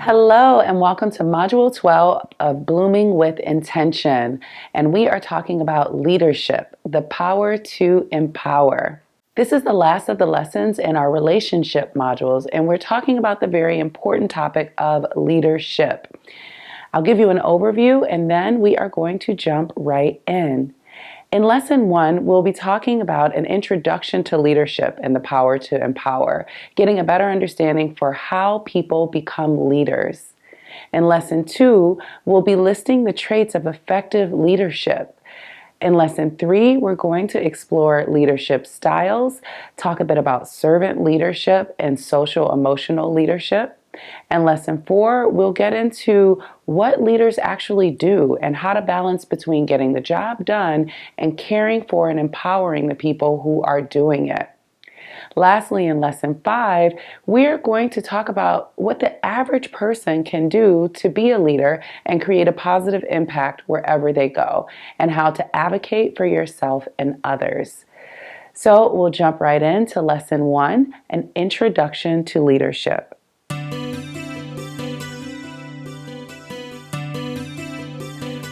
Hello, and welcome to Module 12 of Blooming with Intention. And we are talking about leadership, the power to empower. This is the last of the lessons in our relationship modules, and we're talking about the very important topic of leadership. I'll give you an overview, and then we are going to jump right in. In Lesson 1, we'll be talking about an introduction to leadership and the power to empower, getting a better understanding for how people become leaders. In Lesson 2, we'll be listing the traits of effective leadership. In Lesson 3, we're going to explore leadership styles, talk a bit about servant leadership and social emotional leadership. And Lesson 4, we'll get into what leaders actually do and how to balance between getting the job done and caring for and empowering the people who are doing it. Lastly, in Lesson 5, we're going to talk about what the average person can do to be a leader and create a positive impact wherever they go, and how to advocate for yourself and others. So we'll jump right into Lesson 1, an introduction to leadership.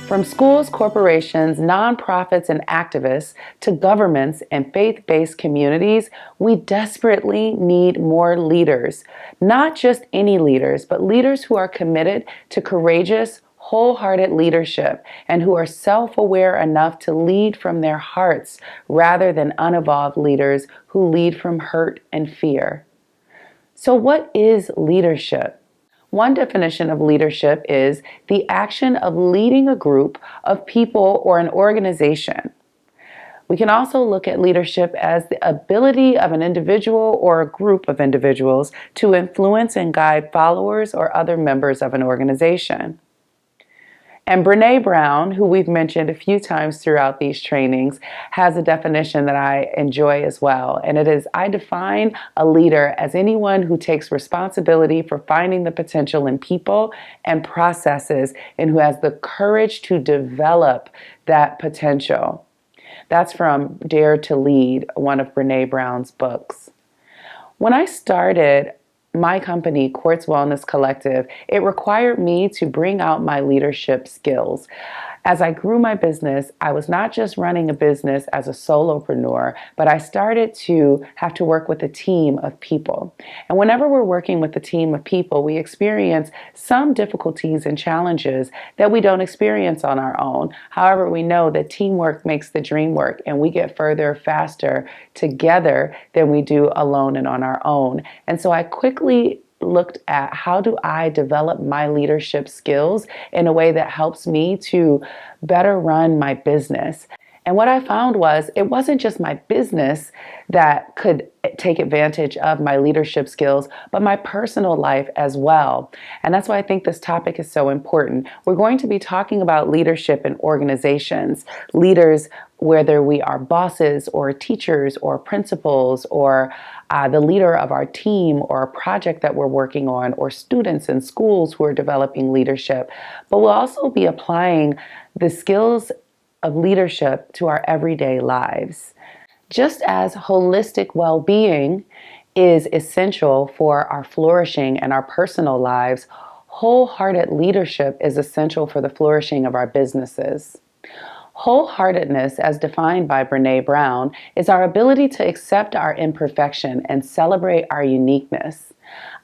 From schools, corporations, nonprofits, and activists to governments and faith-based communities, we desperately need more leaders. Not just any leaders, but leaders who are committed to courageous, wholehearted leadership and who are self-aware enough to lead from their hearts rather than unevolved leaders who lead from hurt and fear. So what is leadership? One definition of leadership is the action of leading a group of people or an organization. We can also look at leadership as the ability of an individual or a group of individuals to influence and guide followers or other members of an organization. And Brené Brown, who we've mentioned a few times throughout these trainings, has a definition that I enjoy as well. And it is, I define a leader as anyone who takes responsibility for finding the potential in people and processes and who has the courage to develop that potential. That's from Dare to Lead, one of Brené Brown's books. When I started my company, Quartz Wellness Collective, it required me to bring out my leadership skills. As I grew my business, I was not just running a business as a solopreneur, but I started to have to work with a team of people. And whenever we're working with a team of people, we experience some difficulties and challenges that we don't experience on our own. However, we know that teamwork makes the dream work, and we get further faster together than we do alone and on our own. And so I quickly looked at how do I develop my leadership skills in a way that helps me to better run my business. And what I found was it wasn't just my business that could take advantage of my leadership skills, but my personal life as well. And that's why I think this topic is so important. We're going to be talking about leadership in organizations, leaders, whether we are bosses or teachers or principals or the leader of our team or a project that we're working on, or students in schools who are developing leadership. But we'll also be applying the skills of leadership to our everyday lives. Just as holistic well-being is essential for our flourishing and our personal lives, wholehearted leadership is essential for the flourishing of our businesses. Wholeheartedness, as defined by Brené Brown, is our ability to accept our imperfection and celebrate our uniqueness.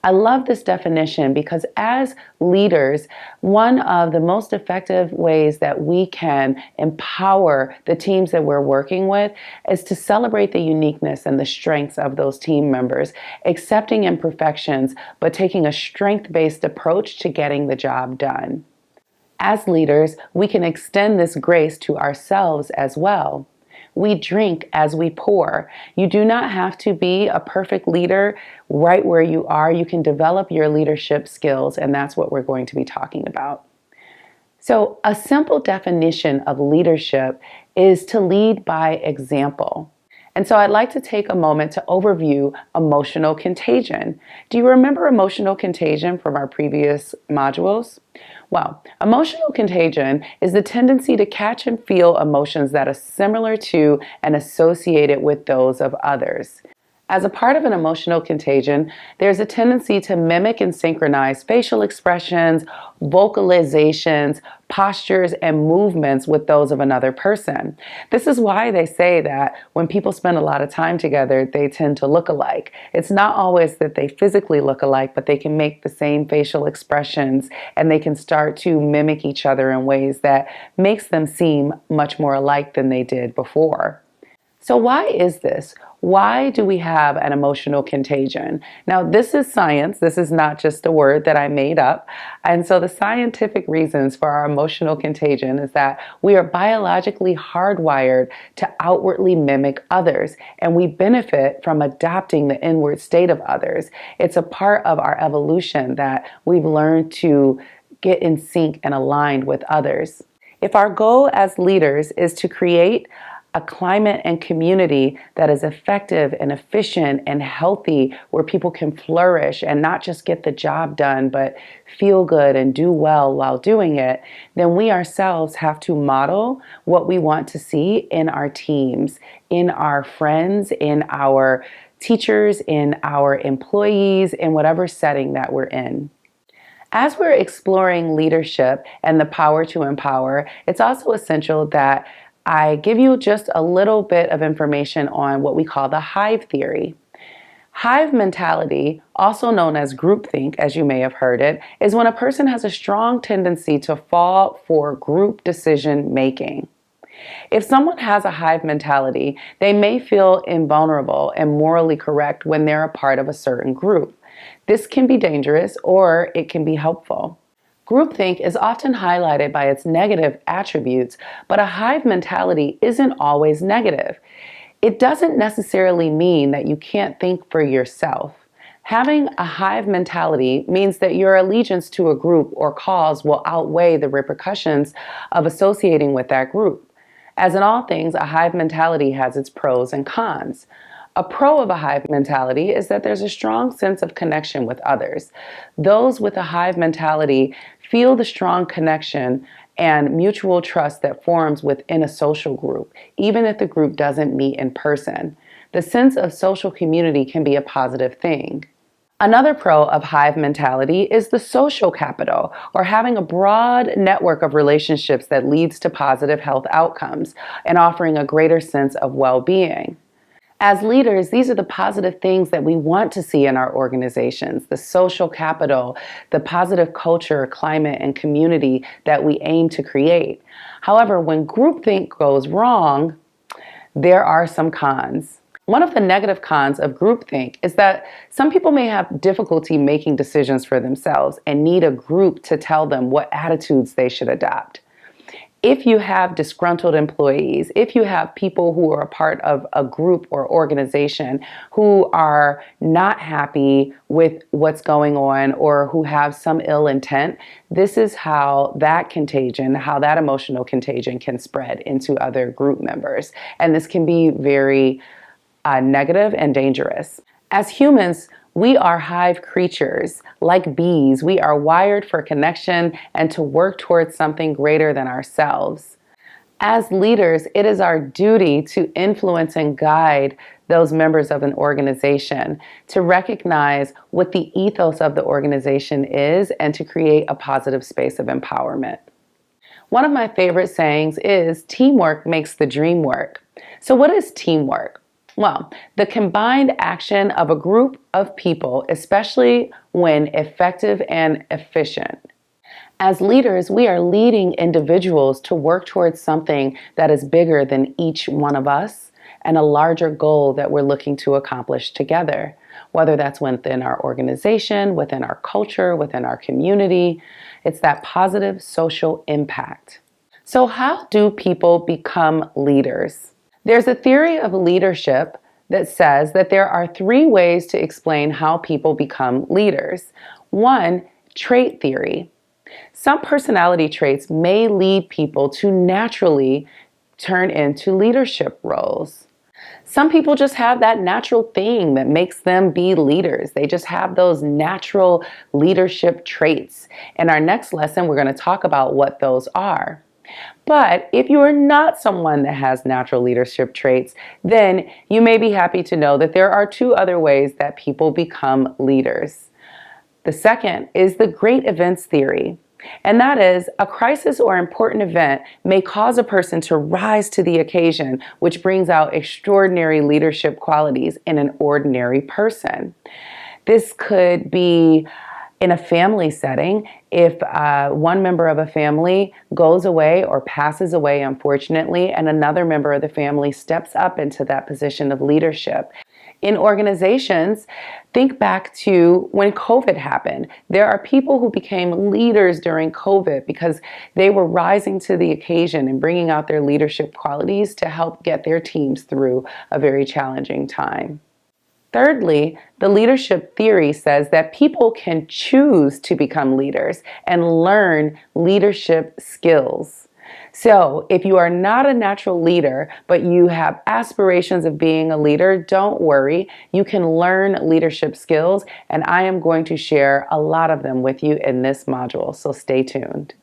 I love this definition because as leaders, one of the most effective ways that we can empower the teams that we're working with is to celebrate the uniqueness and the strengths of those team members, accepting imperfections, but taking a strength-based approach to getting the job done. As leaders, we can extend this grace to ourselves as well. We drink as we pour. You do not have to be a perfect leader right where you are. You can develop your leadership skills, and that's what we're going to be talking about. So, a simple definition of leadership is to lead by example. And so I'd like to take a moment to overview emotional contagion. Do you remember emotional contagion from our previous modules? Well, emotional contagion is the tendency to catch and feel emotions that are similar to and associated with those of others. As a part of an emotional contagion, there's a tendency to mimic and synchronize facial expressions, vocalizations, postures, and movements with those of another person. This is why they say that when people spend a lot of time together, they tend to look alike. It's not always that they physically look alike, but they can make the same facial expressions and they can start to mimic each other in ways that makes them seem much more alike than they did before. So why is this? Why do we have an emotional contagion? Now, this is science. This is not just a word that I made up. And so the scientific reasons for our emotional contagion is that we are biologically hardwired to outwardly mimic others, and we benefit from adopting the inward state of others. It's a part of our evolution that we've learned to get in sync and aligned with others. If our goal as leaders is to create a climate and community that is effective and efficient and healthy, where people can flourish and not just get the job done, but feel good and do well while doing it, then we ourselves have to model what we want to see in our teams, in our friends, in our teachers, in our employees, in whatever setting that we're in. As we're exploring leadership and the power to empower, it's also essential that I give you just a little bit of information on what we call the hive theory. Hive mentality, also known as groupthink, as you may have heard it, is when a person has a strong tendency to fall for group decision making. If someone has a hive mentality, they may feel invulnerable and morally correct when they're a part of a certain group. This can be dangerous or it can be helpful. Groupthink is often highlighted by its negative attributes, but a hive mentality isn't always negative. It doesn't necessarily mean that you can't think for yourself. Having a hive mentality means that your allegiance to a group or cause will outweigh the repercussions of associating with that group. As in all things, a hive mentality has its pros and cons. A pro of a hive mentality is that there's a strong sense of connection with others. Those with a hive mentality feel the strong connection and mutual trust that forms within a social group, even if the group doesn't meet in person. The sense of social community can be a positive thing. Another pro of hive mentality is the social capital, or having a broad network of relationships that leads to positive health outcomes and offering a greater sense of well-being. As leaders, these are the positive things that we want to see in our organizations, the social capital, the positive culture, climate, and community that we aim to create. However, when groupthink goes wrong, there are some cons. One of the negative cons of groupthink is that some people may have difficulty making decisions for themselves and need a group to tell them what attitudes they should adopt. If you have disgruntled employees, if you have people who are a part of a group or organization who are not happy with what's going on or who have some ill intent, this is how that contagion, how that emotional contagion can spread into other group members. And this can be very negative and dangerous. As humans, we are hive creatures. Like bees, we are wired for connection and to work towards something greater than ourselves. As leaders, it is our duty to influence and guide those members of an organization, to recognize what the ethos of the organization is, and to create a positive space of empowerment. One of my favorite sayings is, teamwork makes the dream work. So what is teamwork? Well, the combined action of a group of people, especially when effective and efficient. As leaders, we are leading individuals to work towards something that is bigger than each one of us and a larger goal that we're looking to accomplish together, whether that's within our organization, within our culture, within our community. It's that positive social impact. So how do people become leaders? There's a theory of leadership that says that there are 3 ways to explain how people become leaders. 1, trait theory. Some personality traits may lead people to naturally turn into leadership roles. Some people just have that natural thing that makes them be leaders. They just have those natural leadership traits. In our next lesson, we're going to talk about what those are. But if you are not someone that has natural leadership traits, then you may be happy to know that there are two other ways that people become leaders. The second is the great events theory. And that is, a crisis or important event may cause a person to rise to the occasion, which brings out extraordinary leadership qualities in an ordinary person. This could be in a family setting. If one member of a family goes away or passes away, unfortunately, and another member of the family steps up into that position of leadership. In organizations, think back to when COVID happened. There are people who became leaders during COVID because they were rising to the occasion and bringing out their leadership qualities to help get their teams through a very challenging time. Thirdly, the leadership theory says that people can choose to become leaders and learn leadership skills. So, if you are not a natural leader, but you have aspirations of being a leader, don't worry. You can learn leadership skills, and I am going to share a lot of them with you in this module, so stay tuned.